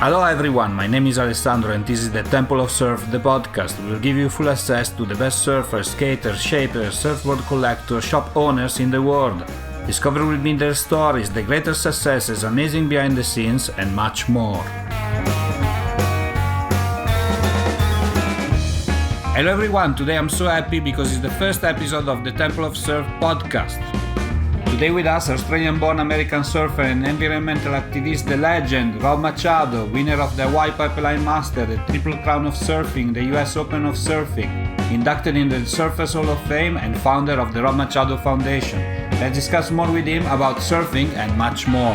Hello everyone, my name is Alessandro and this is the Temple of Surf, the podcast. We'll give you full access to the best surfers, skaters, shapers, surfboard collectors, shop owners in the world. Discover with me their stories, the greatest successes, amazing behind the scenes, and much more. Hello everyone, today I'm so happy because it's the first episode of the Temple of Surf podcast. Today with us, Australian-born American surfer and environmental activist, the legend, Rob Machado, winner of the Hawaii Pipeline Master, the Triple Crown of Surfing, the US Open of Surfing, inducted in the Surfers Hall of Fame and founder of the Rob Machado Foundation. Let's discuss more with him about surfing and much more.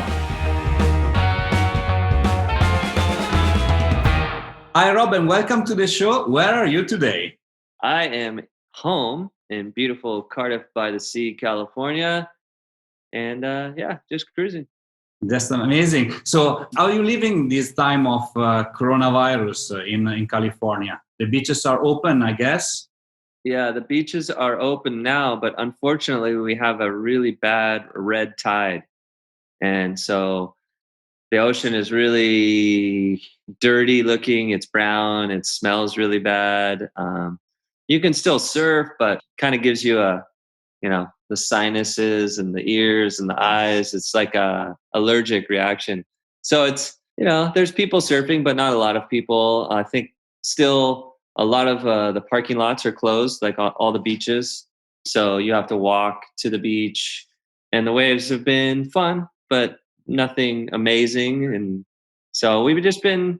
Hi Rob and welcome to the show. Where are you today? I am home in beautiful Cardiff by the Sea, California. And just cruising. That's amazing. So how are you living this time of coronavirus in California? The beaches are open, I guess? Yeah, the beaches are open now, but unfortunately we have a really bad red tide. And so the ocean is really dirty looking. It's brown. It smells really bad. You can still surf, but kind of gives you the sinuses and the ears and the eyes. It's like a allergic reaction. So it's, there's people surfing, but not a lot of people. I think still a lot of the parking lots are closed, like all the beaches. So you have to walk to the beach, and the waves have been fun, but nothing amazing. And so we've just been,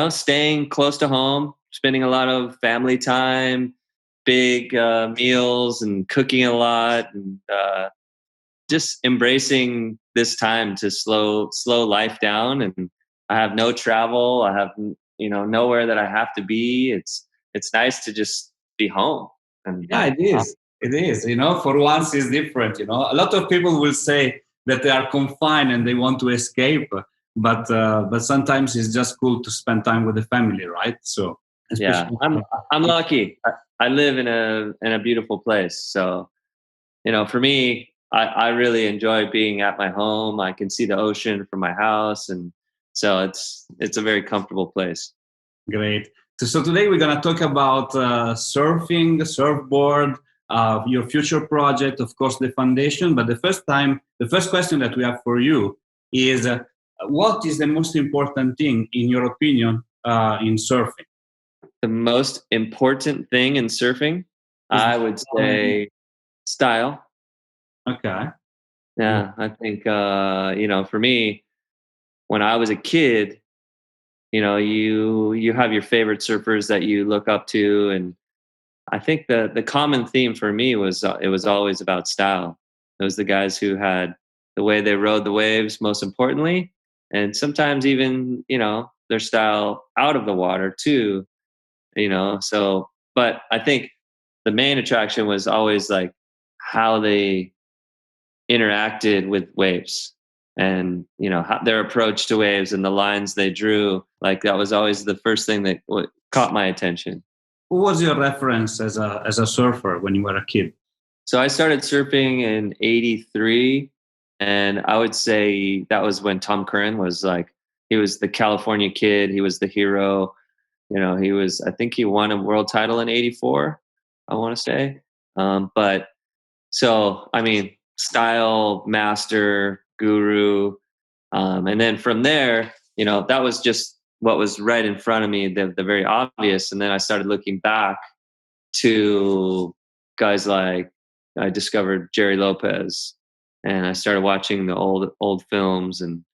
staying close to home, spending a lot of family time, big meals and cooking a lot, and just embracing this time to slow life down. And I have no travel. I have nowhere that I have to be. It's nice to just be home. And yeah, it is. It is. For once it's different. A lot of people will say that they are confined and they want to escape, but sometimes it's just cool to spend time with the family, right? So yeah, I'm lucky. I live in a beautiful place. So, for me, I really enjoy being at my home. I can see the ocean from my house. And so it's a very comfortable place. Great. So today we're going to talk about surfing, surfboard, your future project, of course, the foundation. But the first question that we have for you is, what is the most important thing, in your opinion, in surfing? The most important thing in surfing, I would say style. Okay. Yeah, I think, for me, when I was a kid, you have your favorite surfers that you look up to. And I think the common theme for me was it was always about style. It was the guys who had the way they rode the waves, most importantly, and sometimes even, their style out of the water too. So, but I think the main attraction was always like how they interacted with waves, and how their approach to waves and the lines they drew. Like that was always the first thing that caught my attention. Who was your reference as a surfer when you were a kid? So I started surfing in '83, and I would say that was when Tom Curran was like, he was the California kid. He was the hero. I think he won a world title in '84, I want to say. But so, I mean, style, master, guru. And then from there, that was just what was right in front of me, the very obvious. And then I started looking back to guys like, I discovered Jerry Lopez, and I started watching the old films and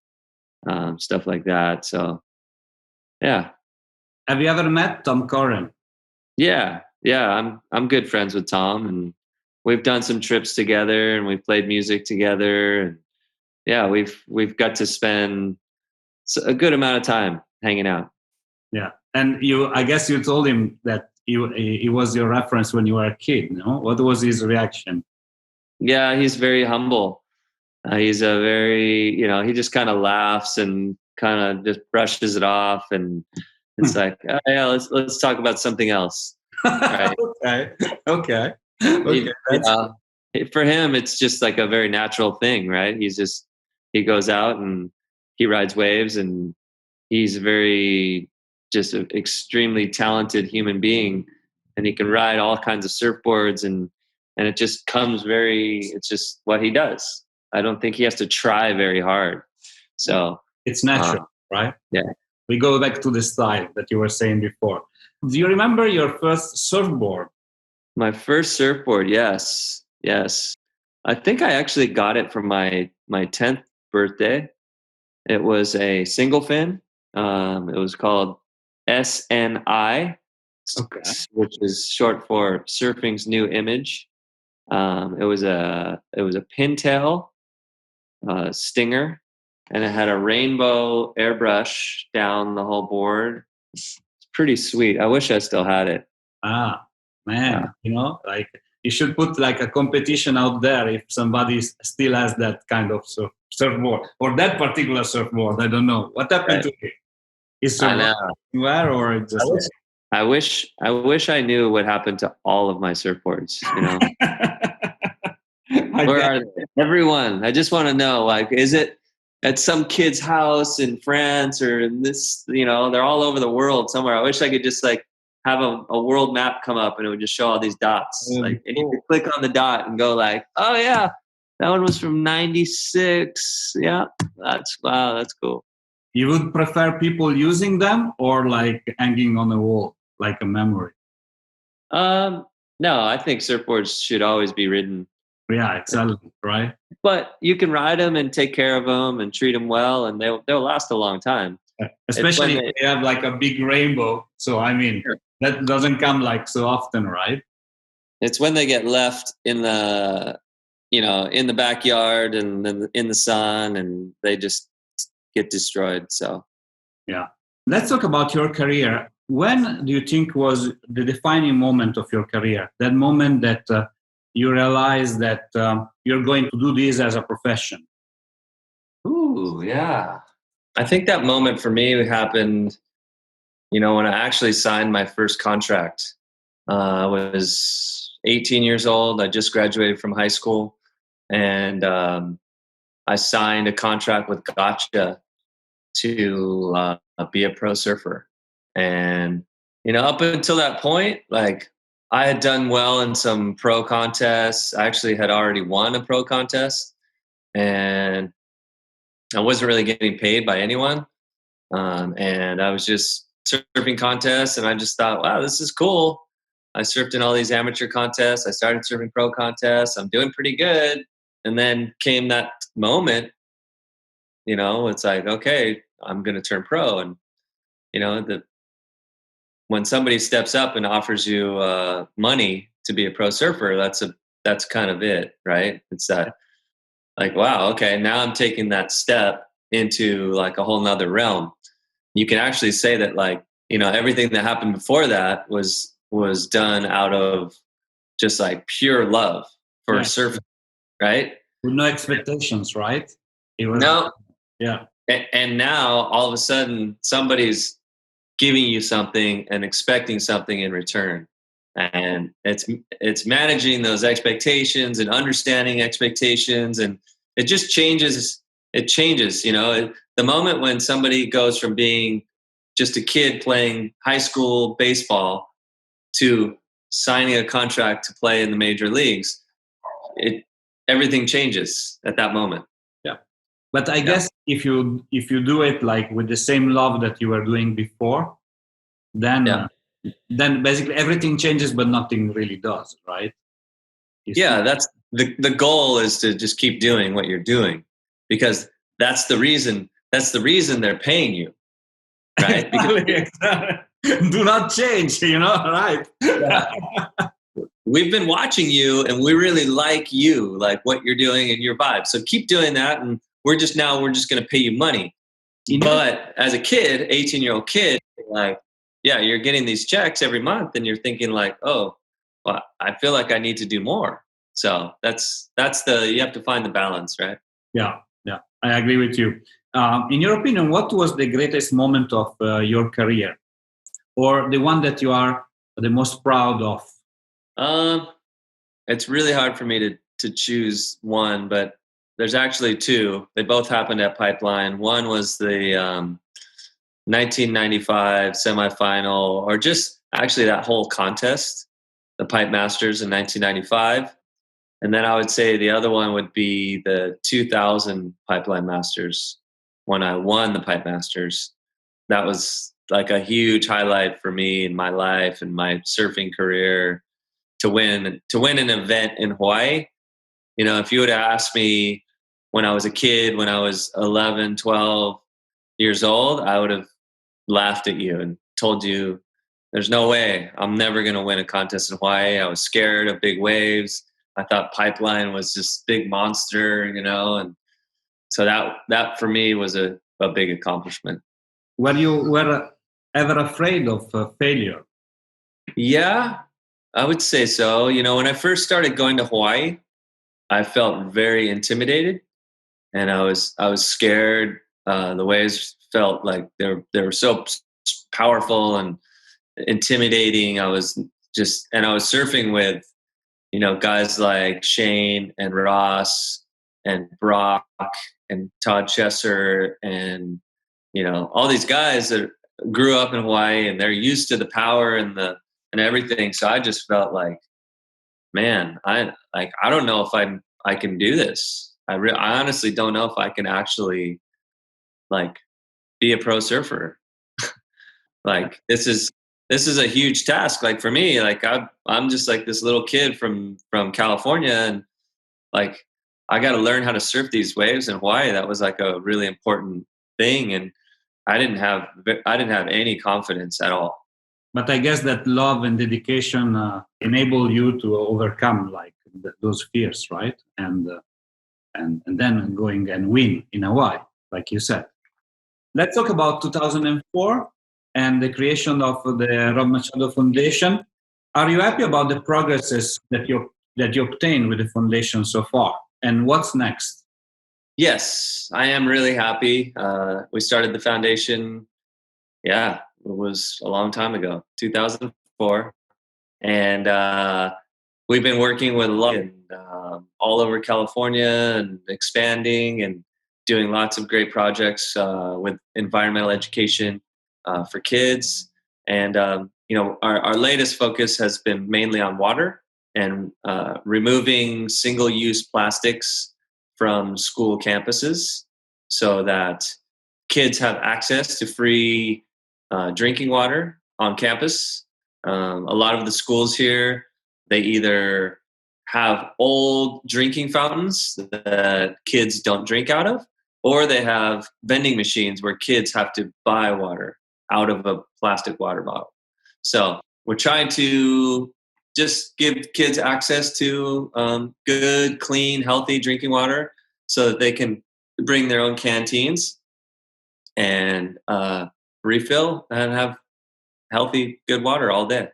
stuff like that. So, yeah. Have you ever met Tom Curran? Yeah. I'm good friends with Tom, and we've done some trips together, and we've played music together. And yeah, we've got to spend a good amount of time hanging out. Yeah, and I guess you told him that he was your reference when you were a kid. No, what was his reaction? Yeah, he's very humble. He's a very, he just kind of laughs and kind of just brushes it off, and it's like, oh, yeah, let's talk about something else. Right? Okay. For him, it's just like a very natural thing, right? He goes out and he rides waves, and he's very just an extremely talented human being, and he can ride all kinds of surfboards, and it just comes it's just what he does. I don't think he has to try very hard. So It's natural, right? yeah. We go back to the style that you were saying before. Do you remember your first surfboard? My first surfboard, yes. Yes. I think I actually got it for my 10th birthday. It was a single fin. It was called SNI, Okay. which is short for Surfing's New Image. It was a pintail stinger, and it had a rainbow airbrush down the whole board. It's pretty sweet. I wish I still had it. Ah, man, like you should put like a competition out there if somebody still has that kind of surfboard or that particular surfboard. I don't know what happened to it. Is I surfboard know. anywhere or it just? I wish I knew what happened to all of my surfboards. Where are they? Everyone. I just want to know. Like, is it at some kid's house in France or in this? They're all over the world somewhere. I wish I could just like have a world map come up and it would just show all these dots. And you could click on the dot and go like, oh yeah, that one was from '96. Yeah, that's cool. You would prefer people using them or like hanging on the wall like a memory? No, I think surfboards should always be ridden. Yeah, exactly, right? But you can ride them and take care of them and treat them well, and they'll last a long time. Especially if they have like a big rainbow. So I mean, Sure. That doesn't come like so often, right? It's when they get left in the in the backyard and then in the sun, and they just get destroyed. So yeah, let's talk about your career. When do you think was the defining moment of your career? That moment that you realized that you're going to do this as a profession? Ooh, yeah. I think that moment for me happened, when I actually signed my first contract. I was 18 years old. I just graduated from high school, and I signed a contract with Gotcha to be a pro surfer. And, up until that point, like I had done well in some pro contests. I actually had already won a pro contest, and I wasn't really getting paid by anyone. And I was just surfing contests, and I just thought, wow, this is cool. I surfed in all these amateur contests. I started surfing pro contests. I'm doing pretty good. And then came that moment, it's like, okay, I'm going to turn pro. And, when somebody steps up and offers you money to be a pro surfer, that's kind of it, right? It's that like, wow, okay, now I'm taking that step into like a whole nother realm. You can actually say that like, everything that happened before that was done out of just like pure love for surfing, right? With no expectations, right? It was, no. Yeah. And now all of a sudden somebody's giving you something and expecting something in return. And it's managing those expectations and understanding expectations, and it just changes. It changes, the moment when somebody goes from being just a kid playing high school baseball to signing a contract to play in the major leagues, everything changes at that moment. Yeah. But I guess if you do it like with the same love that you were doing before, then basically everything changes, but nothing really does, right? That's the goal, is to just keep doing what you're doing, because that's the reason they're paying you, right? Do not change, right? Yeah. We've been watching you and we really like you, like what you're doing and your vibe. So keep doing that, and we're just going to pay you money. But as a kid, 18-year-old kid, like, you're getting these checks every month and you're thinking like, oh, well, I feel like I need to do more. So that's you have to find the balance, right? Yeah, I agree with you. In your opinion, what was the greatest moment of your career, or the one that you are the most proud of? It's really hard for me to choose one, but there's actually two. They both happened at Pipeline. One was the 1995 semifinal, or just actually that whole contest, the Pipe Masters in 1995. And then I would say the other one would be the 2000 Pipeline Masters, when I won the Pipe Masters. That was like a huge highlight for me in my life and my surfing career, to win an event in Hawaii. You know, if you would have asked me when I was a kid, when I was 11, 12 years old, I would have laughed at you and told you there's no way, I'm never going to win a contest in Hawaii. I was scared of big waves. I thought Pipeline was just big monster, you know, and so that for me was a big accomplishment. Were you ever afraid of failure? Yeah, I would say so. You know, when I first started going to Hawaii, I felt very intimidated, and I was scared. The waves felt like they were so powerful and intimidating. I was surfing with, you know, guys like Shane and Ross and Brock and Todd Chesser, and, you know, all these guys that grew up in Hawaii and they're used to the power and everything. So I just felt like, man, I don't know if I can do this. I honestly don't know if I can actually like be a pro surfer. Like this is a huge task. Like for me, like I'm just like this little kid from California, and like I got to learn how to surf these waves in Hawaii. That was like a really important thing, and I didn't have any confidence at all. But I guess that love and dedication enable you to overcome like those fears, right? And then going and win in Hawaii, like you said. Let's talk about 2004 and the creation of the Rob Machado Foundation. Are you happy about the progresses that you obtained with the foundation so far? And what's next? Yes, I am really happy. We started the foundation, it was a long time ago, 2004. And we've been working with a lot all over California and expanding and doing lots of great projects with environmental education for kids. And, you know, our latest focus has been mainly on water and removing single-use plastics from school campuses so that kids have access to free drinking water on campus. A lot of the schools here, they either have old drinking fountains that kids don't drink out of, or they have vending machines where kids have to buy water out of a plastic water bottle. So we're trying to just give kids access to good, clean, healthy drinking water so that they can bring their own canteens and refill and have healthy, good water all day.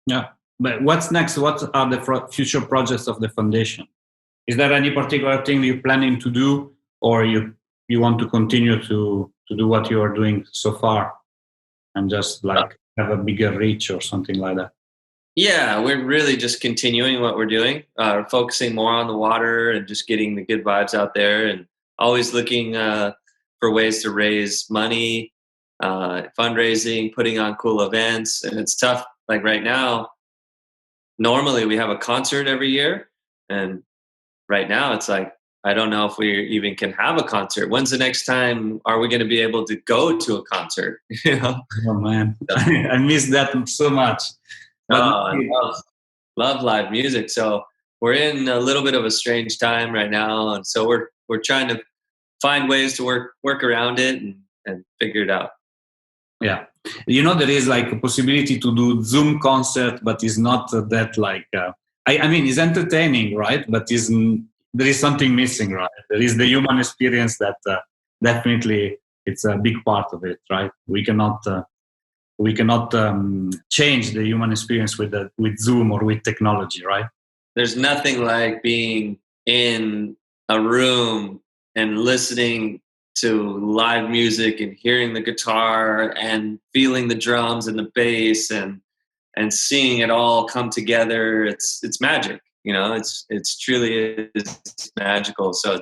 Yeah. But what's next? What are the future projects of the foundation? Is there any particular thing you're planning to do, or you want to continue to do what you are doing so far and just like have a bigger reach or something like that? Yeah, we're really just continuing what we're doing, focusing more on the water and just getting the good vibes out there, and always looking for ways to raise money, fundraising, putting on cool events. And it's tough. Like right now, normally we have a concert every year, and right now it's like, I don't know if we even can have a concert. When's the next time are we going to be able to go to a concert? You know? Oh man, I miss that so much. But I love live music. So we're in a little bit of a strange time right now, and so we're trying to find ways to work around it and figure it out. Yeah, you know, there is like a possibility to do Zoom concert, but it's not that like. I mean, it's entertaining, right? But there is something missing, right? There is the human experience that definitely it's a big part of it, right? We cannot change the human experience with Zoom or with technology, right? There's nothing like being in a room and listening to live music and hearing the guitar and feeling the drums and the bass and seeing it all come together. It's magic, you know. It's truly is magical. So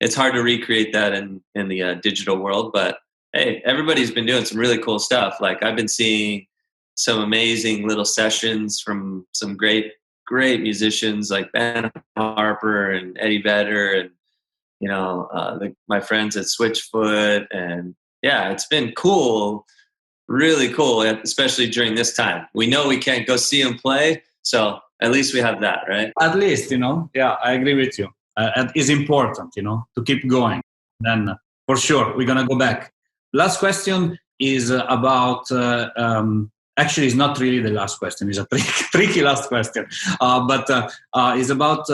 it's hard to recreate that in the digital world, but Hey, everybody's been doing some really cool stuff. Like I've been seeing some amazing little sessions from some great musicians like Ben Harper and Eddie Vedder and my friends at Switchfoot. And yeah, it's been cool, really cool, especially during this time. We know we can't go see them play, so at least we have that, right? At least, yeah, I agree with you. It is important, to keep going. Then for sure, we're going to go back. Last question is about, actually, it's not really the last question. It's a tricky last question, but it's about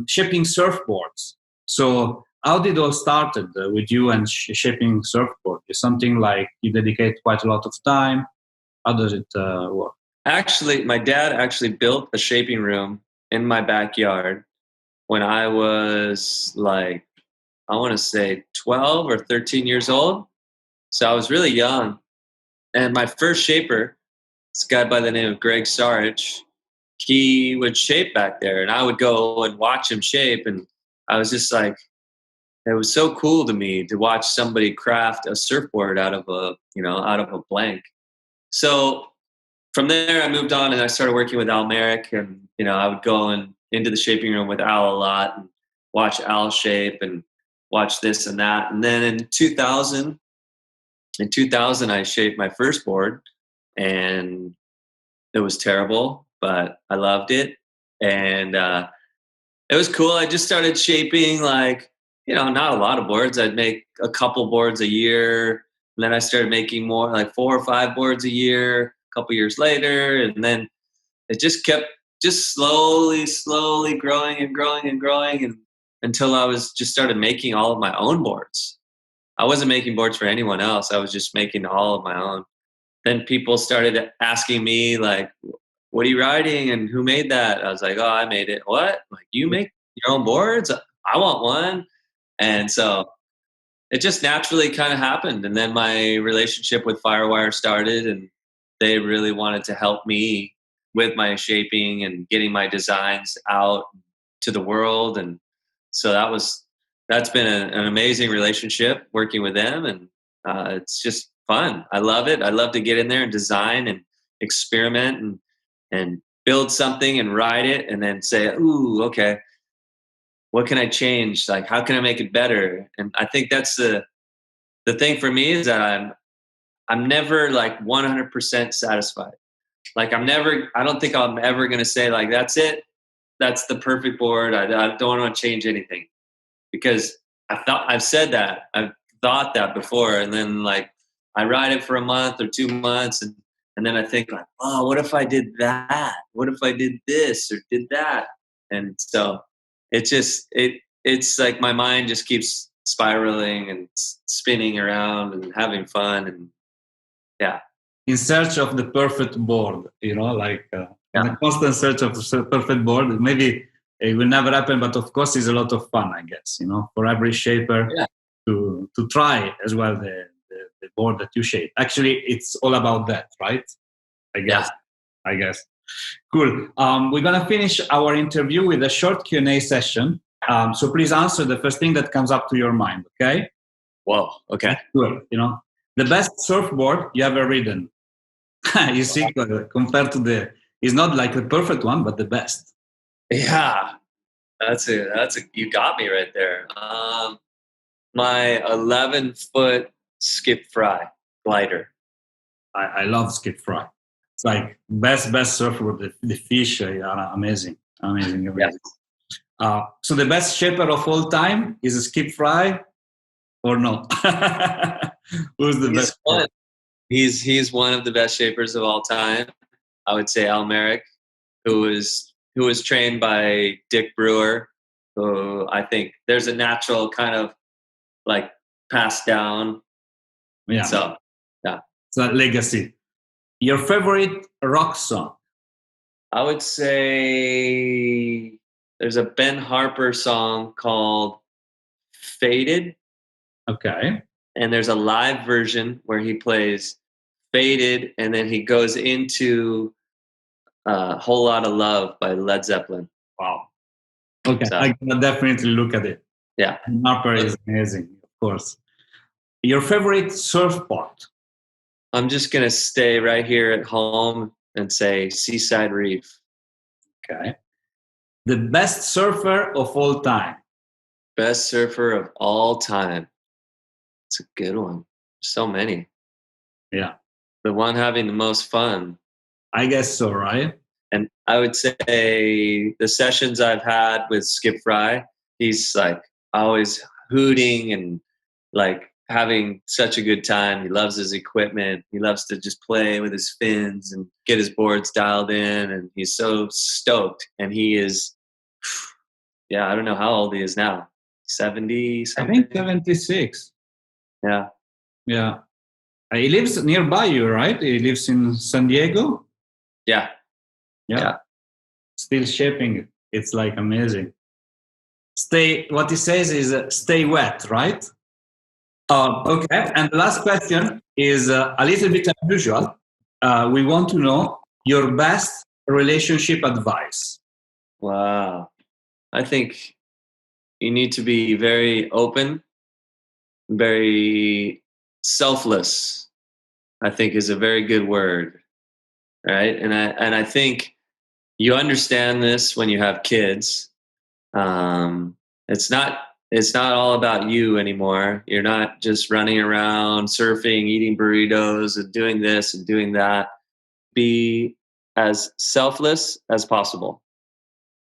shipping surfboards. So how did it all started with you and shipping surfboard? Is something like you dedicate quite a lot of time? How does it work? Actually, my dad actually built a shaping room in my backyard when I was like, I want to say 12 or 13 years old. So I was really young. And my first shaper, this guy by the name of Greg Sarich, he would shape back there and I would go and watch him shape. And I was just like, it was so cool to me to watch somebody craft a surfboard out of a blank. So from there, I moved on and I started working with Al Merrick, and I would go into the shaping room with Al a lot and watch Al shape and watch this and that. And then in 2000, I shaped my first board, and it was terrible, but I loved it, and it was cool. I just started shaping not a lot of boards. I'd make a couple boards a year, and then I started making more, like 4 or 5 boards a year. A couple years later, and then it just kept slowly growing and growing and growing, and until I was just started making all of my own boards. I wasn't making boards for anyone else. I was just making all of my own. Then people started asking me like, "What are you writing and who made that?" I was like, "Oh, I made it." "What? Like you make your own boards? I want one." And so it just naturally kind of happened. And then my relationship with Firewire started, and they really wanted to help me with my shaping and getting my designs out to the world. And so that's been an amazing relationship working with them. And it's just fun. I love it. I love to get in there and design and experiment and build something and ride it and then say, "Ooh, okay, what can I change? Like, how can I make it better?" And I think that's the thing for me is that I'm never like 100% satisfied. Like I don't think I'm ever going to say like, that's it. That's the perfect board. I don't want to change anything, because I've said that. I've thought that before. And then like I ride it for a month or 2 months. And then I think like, oh, what if I did that? What if I did this or did that? And so it's like my mind just keeps spiraling and spinning around and having fun. And yeah. In search of the perfect board, like in a constant search of the perfect board. Maybe it will never happen, but of course it's a lot of fun, I guess, for every shaper to try as well the board that you shape. Actually, it's all about that, right? I guess. Cool. We're going to finish our interview with a short Q&A session. So please answer the first thing that comes up to your mind, okay? Whoa, okay. Good, the best surfboard you ever ridden. You see, compared to it's not like the perfect one, but the best. Yeah, that's you got me right there. My 11-foot Skip Fry glider. I love Skip Fry. It's like best surfboard. The fish are amazing. Yeah. So the best shaper of all time is a Skip Fry, or no? Who's the best? He's one of the best shapers of all time. I would say Al Merrick, who was trained by Dick Brewer, who I think there's a natural kind of like passed down. Yeah. So yeah. It's a legacy. Your favorite rock song? I would say there's a Ben Harper song called Faded. Okay. And there's a live version where he plays Faded, and then he goes into a Whole Lot of Love by Led Zeppelin. Wow. Okay, so, I can definitely look at it. Yeah. Harper is amazing, of course. Your favorite surfboard? I'm just going to stay right here at home and say Seaside Reef. Okay. The best surfer of all time? Best surfer of all time. It's a good one. So many. Yeah. The one having the most fun. I guess so, right? And I would say the sessions I've had with Skip Fry, he's like always hooting and like having such a good time. He loves his equipment. He loves to just play with his fins and get his boards dialed in. And he's so stoked. And he is, I don't know how old he is now. 70 something? I think 76. Yeah. Yeah. He lives nearby you, right? He lives in San Diego? Yeah. Still shaping it. It's like amazing. What he says is stay wet, right? Okay. And the last question is a little bit unusual. We want to know your best relationship advice. Wow. I think you need to be very open, very selfless, I think is a very good word. Right. And I think you understand this when you have kids. It's not all about you anymore. You're not just running around surfing, eating burritos and doing this and doing that. Be as selfless as possible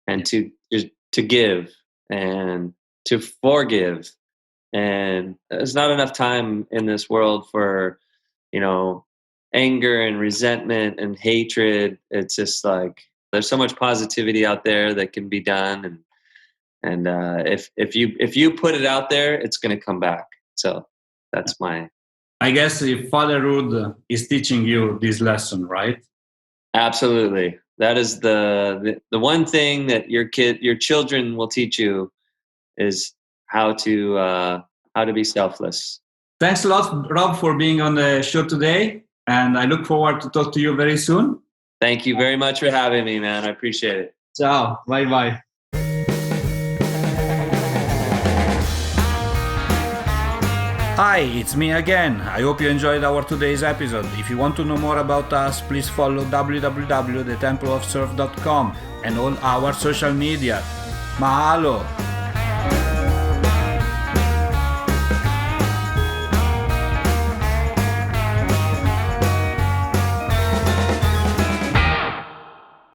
and to give and to forgive. And there's not enough time in this world for, anger and resentment and hatred. It's just like there's so much positivity out there that can be done, and if you put it out there, it's going to come back. So that's I guess if fatherhood is teaching you this lesson, right? Absolutely. That is the one thing that your children will teach you is how to be selfless. Thanks a lot, Rob, for being on the show today. And I look forward to talk to you very soon. Thank you very much for having me, man. I appreciate it. Ciao. Bye-bye. Hi, it's me again. I hope you enjoyed our today's episode. If you want to know more about us, please follow www.thetempleofsurf.com and all our social media. Mahalo!